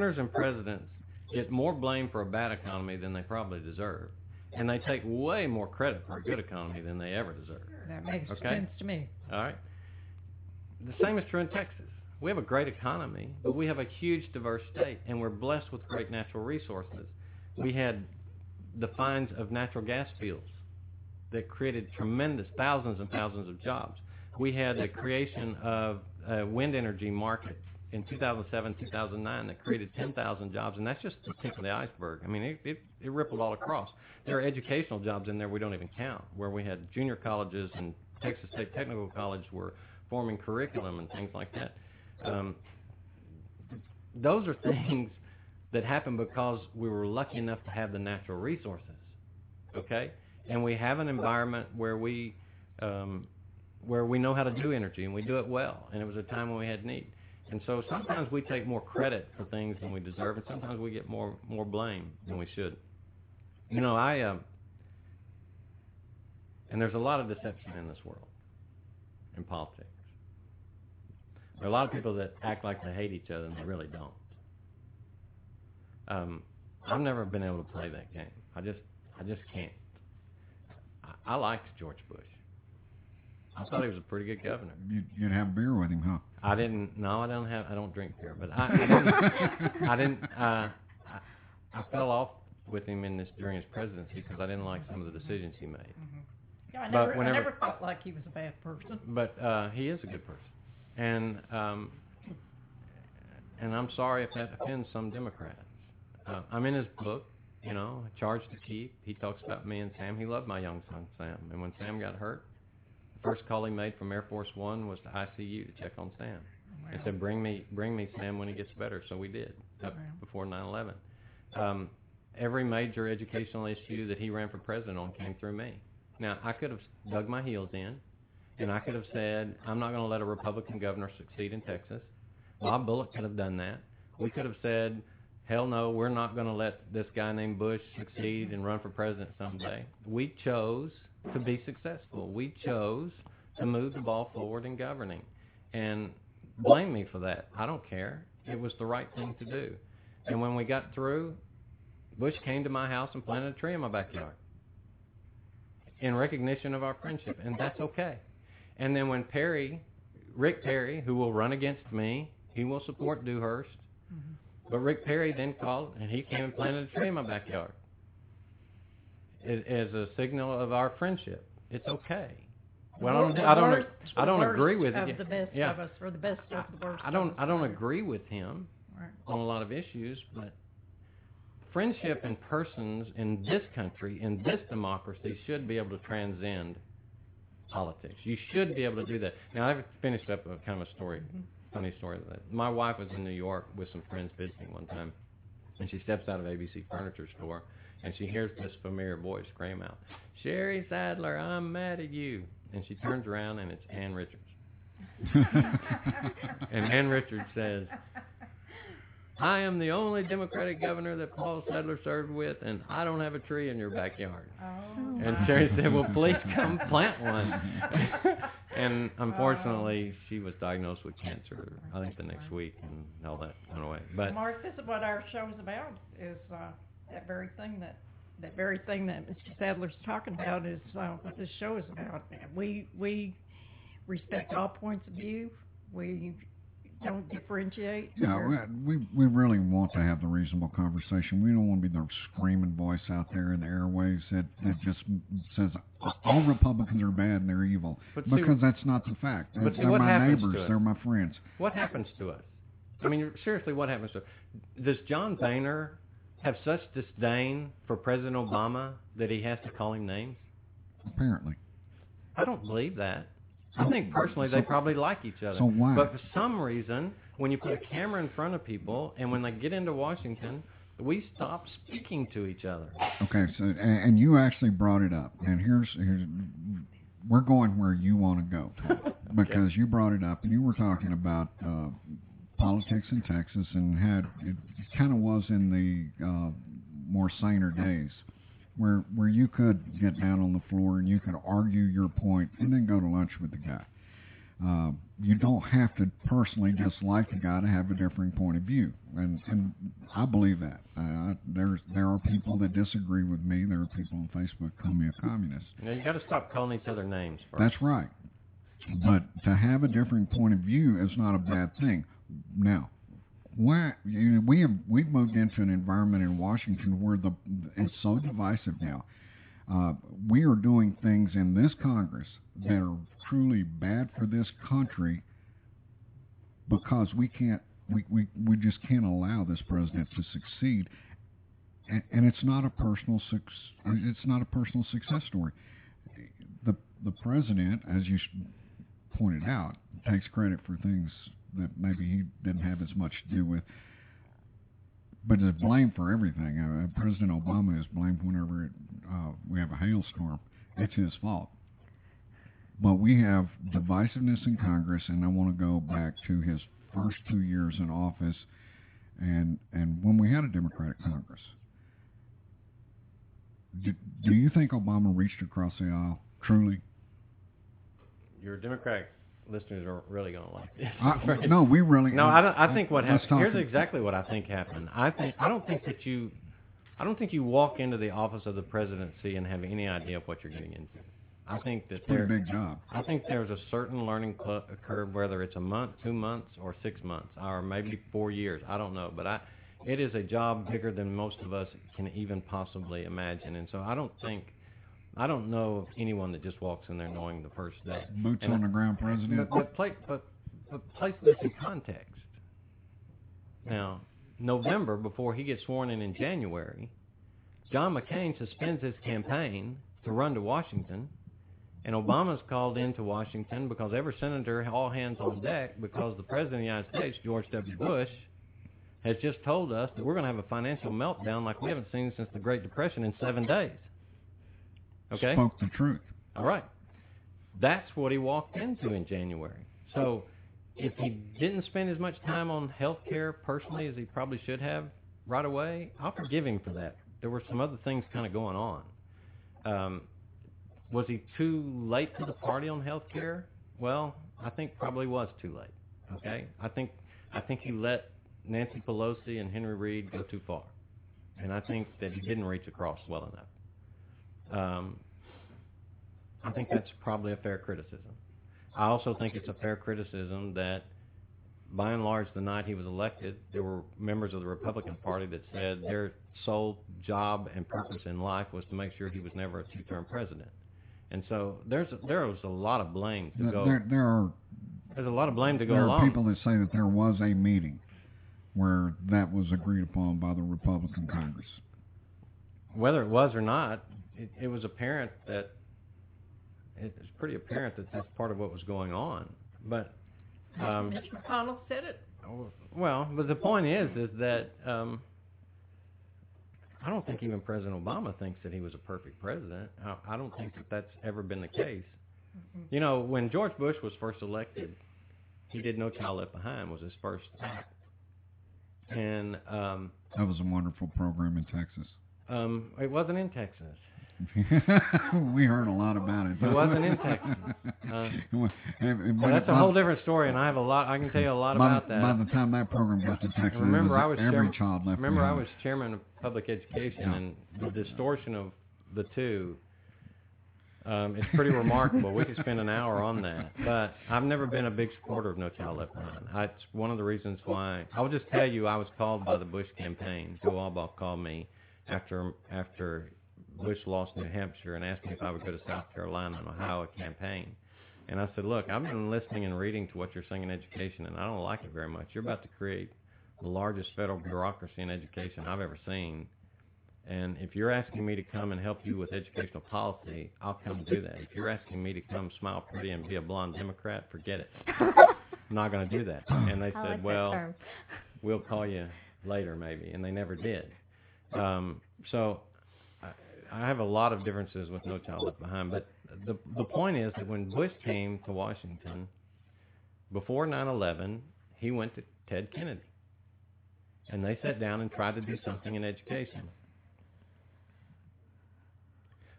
governors and presidents get more blame for a bad economy than they probably deserve. And they take way more credit for a good economy than they ever deserve. That makes sense to me. All right. The same is true in Texas. We have a great economy, but we have a huge, diverse state, and we're blessed with great natural resources. We had the finds of natural gas fields that created tremendous thousands and thousands of jobs. We had the creation of a wind energy market in 2007, 2009 that created 10,000 jobs, and that's just the tip of the iceberg. I mean, it rippled all across. There are educational jobs in there we don't even count, where we had junior colleges and Texas State Technical College were forming curriculum and things like that. Those are things that happen because we were lucky enough to have the natural resources, okay? And we have an environment where we know how to do energy, and we do it well, and it was a time when we had need. And so sometimes we take more credit for things than we deserve, and sometimes we get more blame than we should. You know, and there's a lot of deception in this world, in politics. There are a lot of people that act like they hate each other, and they really don't. I've never been able to play that game. I just can't. I liked George Bush. I thought he was a pretty good governor. You'd have beer with him, huh? I didn't. No, I don't drink beer, but I didn't. I fell off with him during his presidency because I didn't like some of the decisions he made. Mm-hmm. Yeah, I never felt like he was a bad person. But he is a good person, and I'm sorry if that offends some Democrats. I'm in his book, you know, Charge to Keep. He talks about me and Sam. He loved my young son Sam, and when Sam got hurt, the first call he made from Air Force One was to ICU to check on Sam. Wow. And said, bring me Sam when he gets better. So we did, up before 9/11. Every major educational issue that he ran for president on came through me. Now, I could have dug my heels in, and I could have said, I'm not going to let a Republican governor succeed in Texas. Bob Bullock could have done that. We could have said, hell no, we're not going to let this guy named Bush succeed and run for president someday. We chose to be successful. We chose to move the ball forward in governing. And blame me for that. I don't care. It was the right thing to do. And when we got through, Bush came to my house and planted a tree in my backyard in recognition of our friendship, and that's okay. And then when Rick Perry, who will run against me, he will support Dewhurst, but Rick Perry then called, and he came and planted a tree in my backyard as a signal of our friendship. It's okay. Well, I don't agree with it. The best of us, or the best of the worst. I don't agree with him on a lot of issues, but friendship and persons in this country, in this democracy, should be able to transcend politics. You should be able to do that. Now, I've finished up a kind of a story, funny story. My wife was in New York with some friends visiting one time, and she steps out of ABC Furniture Store, and she hears this familiar voice scream out, "Sherry Sadler, I'm mad at you." And she turns around, and it's Ann Richards. And Ann Richards says, "I am the only Democratic governor that Paul Sadler served with, and I don't have a tree in your backyard." And Sherry said, "Well, please come plant one." And unfortunately, she was diagnosed with cancer, I think, the next week, and all that went away. But Mark, this is what our show is about, is that very thing that Mr. Sadler's talking about is what this show is about. We respect all points of view. We don't differentiate. Yeah, we really want to have the reasonable conversation. We don't want to be the screaming voice out there in the airwaves that just says all Republicans are bad and they're evil. Because that's not the fact. They're my neighbors. They're my friends. What happens to us? I mean, seriously, what happens to us? Does John Boehner have such disdain for President Obama that he has to call him names? Apparently. I don't believe that. I think personally they probably like each other. So why? But for some reason, when you put a camera in front of people and when they get into Washington, we stop speaking to each other. Okay, so and you actually brought it up, and here's we're going where you want to go, Tom, because you brought it up and you were talking about politics in Texas and it kind of was in the more saner days. Where you could get down on the floor and you could argue your point and then go to lunch with the guy. you don't have to personally dislike the guy to have a differing point of view, and I believe that. There are people that disagree with me. There are people on Facebook call me a communist. Now you got to stop calling each other names first. That's right. But to have a differing point of view is not a bad thing. Now, we've moved into an environment in Washington where it's so divisive now. We are doing things in this Congress that are truly bad for this country because we just can't allow this president to succeed, and it's not a personal success story. The president, as you pointed out, takes credit for things that maybe he didn't have as much to do with, but is blamed for everything. President Obama is blamed whenever we have a hailstorm. It's his fault. But we have divisiveness in Congress, and I want to go back to his first 2 years in office and when we had a Democratic Congress. Do you think Obama reached across the aisle, truly? Your Democratic listeners are really going to like this. No, we really. No, I think what happened. Here's exactly what I think happened. I don't think you walk into the office of the presidency and have any idea of what you're getting into. I think that it's a pretty big job. I think there's a certain learning curve, whether it's a month, 2 months, or 6 months, or maybe 4 years. I don't know, but it is a job bigger than most of us can even possibly imagine. And so I don't know of anyone that just walks in there knowing the first day. Boots on the ground president. But place this in context. Now, November, before he gets sworn in January, John McCain suspends his campaign to run to Washington, and Obama's called into Washington because every senator, all hands on deck, because the President of the United States, George W. Bush, has just told us that we're going to have a financial meltdown like we haven't seen since the Great Depression in 7 days. Okay? Spoke the truth. All right. That's what he walked into in January. So if he didn't spend as much time on health care personally as he probably should have right away, I'll forgive him for that. There were some other things kind of going on. Was he too late to the party on health care? Well, I think probably was too late. Okay? I think he let Nancy Pelosi and Henry Reid go too far. And I think that he didn't reach across well enough. I think that's probably a fair criticism. I also think it's a fair criticism that, by and large, the night he was elected, there were members of the Republican Party that said their sole job and purpose in life was to make sure he was never a two-term president. And so there was a lot of blame to go. There's a lot of blame to go along. There are people that say that there was a meeting where that was agreed upon by the Republican Congress. Whether it was or not, it was apparent that it's pretty apparent that that's part of what was going on. But Mr. McConnell said it. Well, but the point is that I don't think even President Obama thinks that he was a perfect president. I don't think that that's ever been the case. Mm-hmm. You know, when George Bush was first elected, he did No Child Left Behind was his first act. And that was a wonderful program in Texas. It wasn't in Texas. We heard a lot about it. It wasn't in Texas. That's a whole different story, and I can tell you a lot about that. By the time that program got to Texas, every child left behind. I was chairman of public education, and the distortion of the two, it's pretty remarkable. We could spend an hour on that. But I've never been a big supporter of No Child Left Behind. It's one of the reasons why. I will just tell you, I was called by the Bush campaign. Joe Albaugh called me after Bush lost New Hampshire and asked me if I would go to South Carolina and Ohio campaign. And I said, look, I've been listening and reading to what you're saying in education, and I don't like it very much. You're about to create the largest federal bureaucracy in education I've ever seen. And if you're asking me to come and help you with educational policy, I'll come do that. If you're asking me to come smile pretty and be a blonde Democrat, forget it. I'm not going to do that. And they said, well, we'll call you later maybe. And they never did. So I have a lot of differences with No Child Left Behind, but the point is that when Bush came to Washington, before 9/11, he went to Ted Kennedy, and they sat down and tried to do something in education.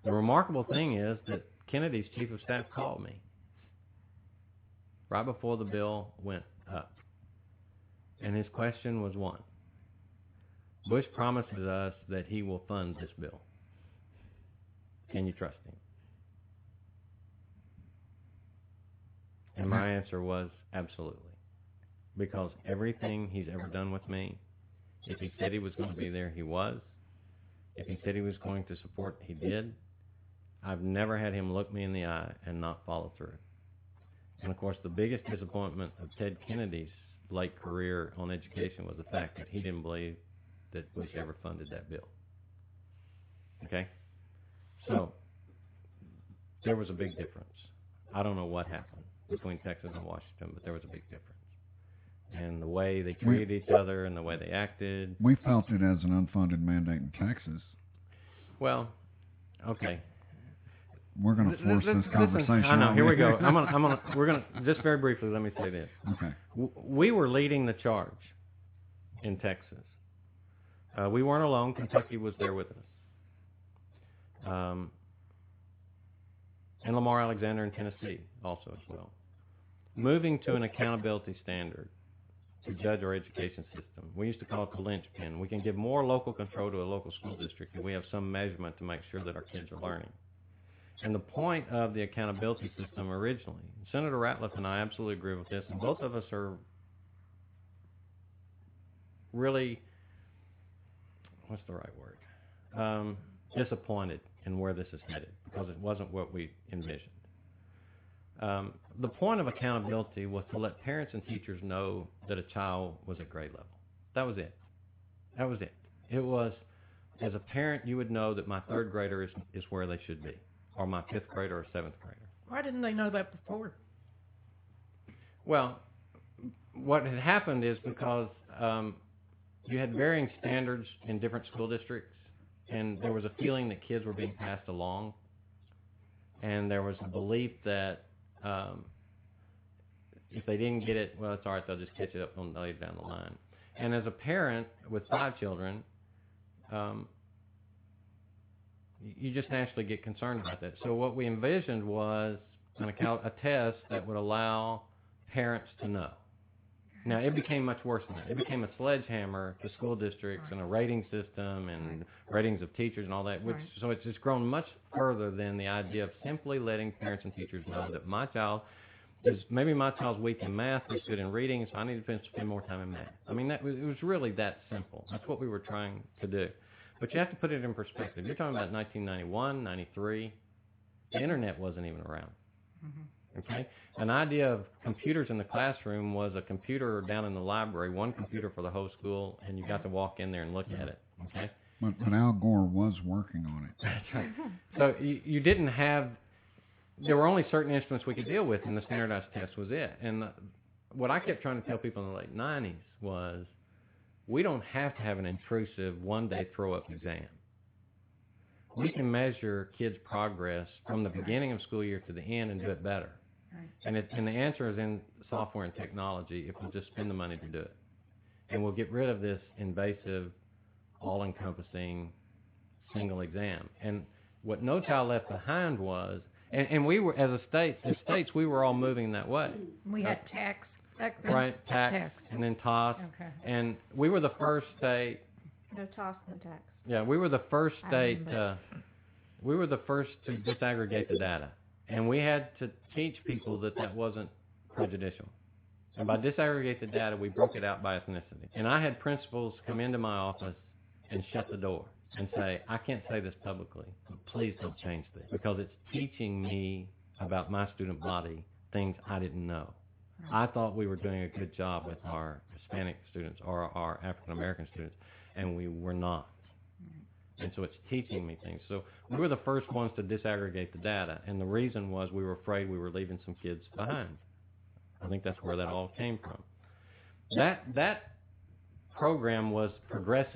The remarkable thing is that Kennedy's chief of staff called me, right before the bill went up. And his question was one. Bush promises us that he will fund this bill. Can you trust him? And my answer was absolutely. Because everything he's ever done with me, if he said he was going to be there, he was. If he said he was going to support, he did. I've never had him look me in the eye and not follow through. And of course, the biggest disappointment of Ted Kennedy's late career on education was the fact that he didn't believe that Bush ever funded that bill. Okay? So, there was a big difference. I don't know what happened between Texas and Washington, but there was a big difference. And the way they treated each other and the way they acted. We felt it as an unfunded mandate in Texas. Well, okay. We're going to force this conversation. I know. Here we go. We're going to just very briefly. Let me say this. Okay. We were leading the charge in Texas. We weren't alone. Kentucky was there with us, and Lamar Alexander in Tennessee also as well. Moving to an accountability standard to judge our education system. We used to call it the linchpin. We can give more local control to a local school district if we have some measurement to make sure that our kids are learning. And the point of the accountability system originally, Senator Ratliff and I absolutely agree with this, and both of us are really, what's the right word, disappointed in where this is headed because it wasn't what we envisioned. The point of accountability was to let parents and teachers know that a child was at grade level. That was it. That was it. It was, as a parent, you would know that my third grader is where they should be, or my fifth grader or seventh grader. Why didn't they know that before? Well, what had happened is because you had varying standards in different school districts, and there was a feeling that kids were being passed along, and there was a belief that if they didn't get it, well, it's all right, they'll just catch it up on later down the line. And as a parent with 5 children, you just naturally get concerned about that. So what we envisioned was a test that would allow parents to know. Now, it became much worse than that. It became a sledgehammer to school districts and a rating system and ratings of teachers and all that. So it's just grown much further than the idea of simply letting parents and teachers know that maybe my child's weak in math, he's good in reading, so I need to spend more time in math. I mean, it was really that simple. That's what we were trying to do. But you have to put it in perspective. You're talking about 1991, 93. The internet wasn't even around. Mm-hmm. Okay? An idea of computers in the classroom was a computer down in the library, one computer for the whole school, and you got to walk in there and look at it. Okay? But Al Gore was working on it. That's right. So you didn't have, there were only certain instruments we could deal with, and the standardized test was it. And what I kept trying to tell people in the late 90s was, we don't have to have an intrusive one-day throw-up exam. We can measure kids' progress from the beginning of school year to the end and do it better. And the answer is in software and technology if we'll just spend the money to do it. And we'll get rid of this invasive, all-encompassing single exam. And what No Child Left Behind was, and we were, as states, we were all moving that way. We had tax. Right, tax, and then TOS. Okay. And we were the first state. No TOS, no tax. Yeah, we were the first state. We were the first to disaggregate the data, and we had to teach people that wasn't prejudicial. And by disaggregate the data, we broke it out by ethnicity. And I had principals come into my office and shut the door and say, "I can't say this publicly, but please don't change this because it's teaching me about my student body things I didn't know." I thought we were doing a good job with our Hispanic students or our African American students, and we were not. And so it's teaching me things. So we were the first ones to disaggregate the data, and the reason was we were afraid we were leaving some kids behind. I think that's where that all came from. That program was progressing